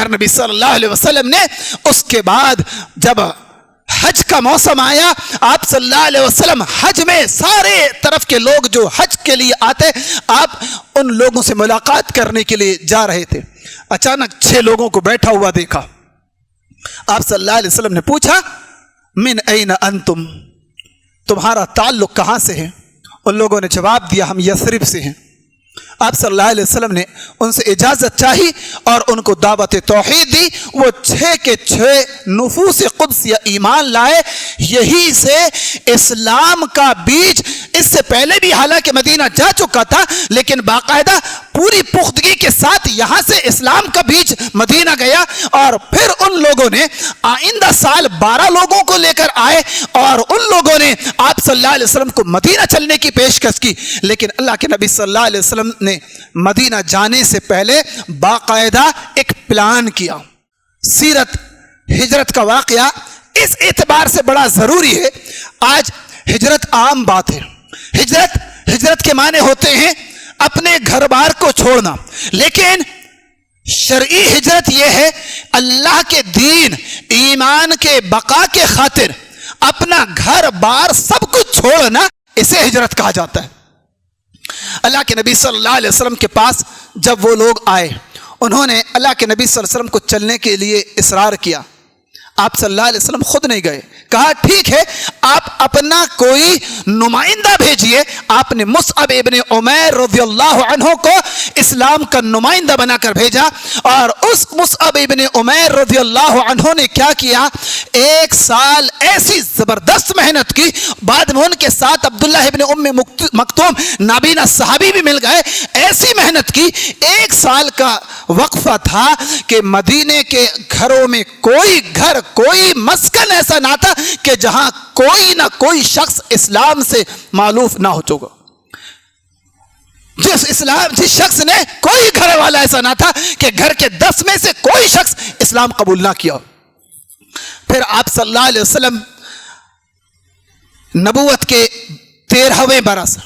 پیارے نبی صلی اللہ علیہ وسلم نے اس کے بعد جب حج کا موسم آیا، آپ صلی اللہ علیہ وسلم حج میں سارے طرف کے لوگ جو حج کے لیے آتے، آپ ان لوگوں سے ملاقات کرنے کے لیے جا رہے تھے۔ اچانک 6 لوگوں کو بیٹھا ہوا دیکھا۔ آپ صلی اللہ علیہ وسلم نے پوچھا من این انتم، تمہارا تعلق کہاں سے ہے؟ ان لوگوں نے جواب دیا ہم یثرب سے ہیں۔ آپ صلی اللہ علیہ وسلم نے ان سے اجازت چاہی اور ان کو دعوت توحید دی۔ وہ 6 کے 6 نفوس قدس یا ایمان لائے۔ یہی سے اسلام کا بیج اس سے پہلے بھی حالانکہ مدینہ جا چکا تھا، لیکن باقاعدہ پوری پختگی کے ساتھ یہاں سے اسلام کا بیج مدینہ گیا، اور پھر ان لوگوں نے آئندہ سال 12 لوگوں کو لے کر آئے اور ان لوگوں نے آپ صلی اللہ علیہ وسلم کو مدینہ چلنے کی پیشکش کی۔ لیکن اللہ کے نبی صلی اللہ علیہ وسلم نے مدینہ جانے سے پہلے باقاعدہ ایک پلان کیا۔ سیرت ہجرت کا واقعہ اس اعتبار سے بڑا ضروری ہے۔ آج ہجرت عام بات ہے۔ ہجرت کے معنی ہوتے ہیں اپنے گھر بار کو چھوڑنا، لیکن شرعی ہجرت یہ ہے اللہ کے دین ایمان کے بقا کے خاطر اپنا گھر بار سب کچھ چھوڑنا، اسے ہجرت کہا جاتا ہے۔ اللہ کے نبی صلی اللہ علیہ وسلم کے پاس جب وہ لوگ آئے، انہوں نے اللہ کے نبی صلی اللہ علیہ وسلم کو چلنے کے لیے اصرار کیا۔ آپ صلی اللہ علیہ وسلم خود نہیں گئے، کہا ٹھیک ہے آپ اپنا کوئی نمائندہ بھیجئے۔ آپ نے مصعب ابن عمیر رضی اللہ عنہ کو اسلام کا نمائندہ بنا کر بھیجا، اور اس مصعب ابن عمیر رضی اللہ عنہ نے کیا کیا، 1 سال ایسی زبردست محنت کی۔ بعد میں ان کے ساتھ عبداللہ ابن ام مکتوم نابینا صحابی بھی مل گئے۔ ایسی محنت کی، 1 سال کا وقفہ تھا کہ مدینے کے گھروں میں کوئی گھر، کوئی مسکن ایسا نہ تھا کہ جہاں کوئی نہ کوئی شخص اسلام سے معلوف نہ ہو چکا۔ جس شخص نے، کوئی گھر والا ایسا نہ تھا کہ گھر کے 10 میں سے کوئی شخص اسلام قبول نہ کیا۔ پھر آپ صلی اللہ علیہ وسلم نبوت کے 13ویں برس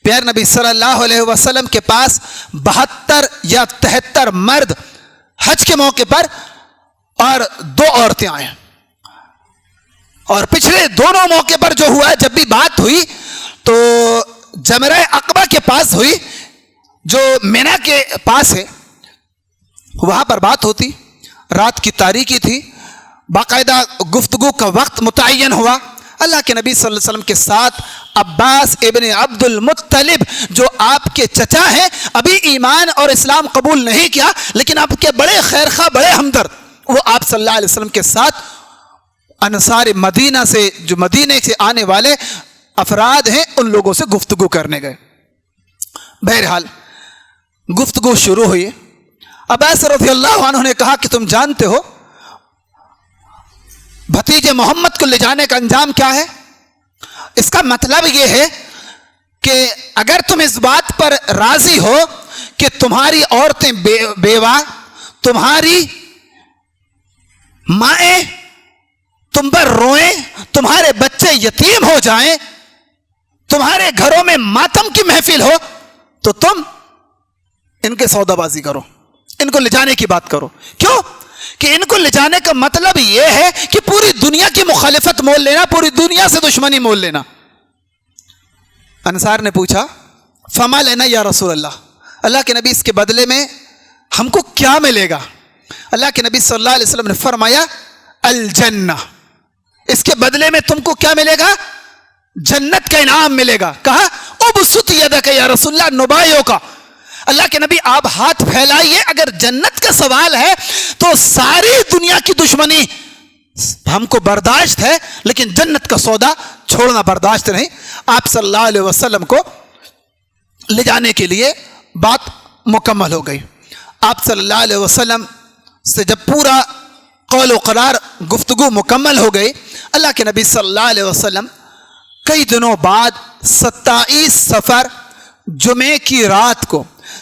پیارے نبی صلی اللہ علیہ وسلم کے پاس 72 یا 73 مرد حج کے موقع پر اور 2 عورتیں آئیں، اور پچھلے دونوں موقع پر جو ہوا، جب بھی بات ہوئی تو جمرہ عقبہ کے پاس ہوئی، جو مینا کے پاس ہے، وہاں پر بات ہوتی۔ رات کی تاریکی تھی، باقاعدہ گفتگو کا وقت متعین ہوا۔ اللہ کے نبی صلی اللہ علیہ وسلم کے ساتھ عباس ابن عبد المطلب جو آپ کے چچا ہیں، ابھی ایمان اور اسلام قبول نہیں کیا، لیکن آپ کے بڑے خیرخواہ، بڑے ہمدرد، وہ آپ صلی اللہ علیہ وسلم کے ساتھ انصار مدینہ سے، جو مدینے سے آنے والے افراد ہیں، ان لوگوں سے گفتگو کرنے گئے۔ بہرحال گفتگو شروع ہوئی۔ عباس رضی اللہ عنہ نے کہا کہ تم جانتے ہو بھتیجے محمد کو لے جانے کا انجام کیا ہے؟ اس کا مطلب یہ ہے کہ اگر تم اس بات پر راضی ہو کہ تمہاری عورتیں بیوہ، تمہاری مائیں تم پر روئیں، تمہارے بچے یتیم ہو جائیں، تمہارے گھروں میں ماتم کی محفل ہو، تو تم ان کے سودا بازی کرو، ان کو لے جانے کی بات کرو۔ کیوں کہ ان کو لے جانے کا مطلب یہ ہے کہ پوری دنیا کی مخالفت مول لینا، پوری دنیا سے دشمنی مول لینا۔ انصار نے پوچھا فما لینا یا رسول اللہ، اللہ کے نبی اس کے بدلے میں ہم کو کیا ملے گا؟ اللہ کے نبی صلی اللہ علیہ وسلم نے فرمایا الجنہ، اس کے بدلے میں تم کو کیا ملے گا؟ جنت کا انعام ملے گا۔ کہا ابسط یدک یا رسول اللہ نبایو کا، اللہ کے نبی آپ ہاتھ پھیلائیے، اگر جنت کا سوال ہے تو ساری دنیا کی دشمنی ہم کو برداشت ہے، لیکن جنت کا سودا چھوڑنا برداشت نہیں۔ آپ صلی اللہ علیہ وسلم کو لے جانے کے لیے بات مکمل ہو گئی۔ آپ صلی اللہ علیہ وسلم سے جب پورا قول و قرار گفتگو مکمل ہو گئی، اللہ کے نبی صلی اللہ علیہ وسلم کئی دنوں بعد 27 صفر جمعے کی رات کو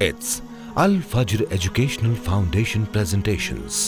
It's Al Fajr Educational Foundation presentations.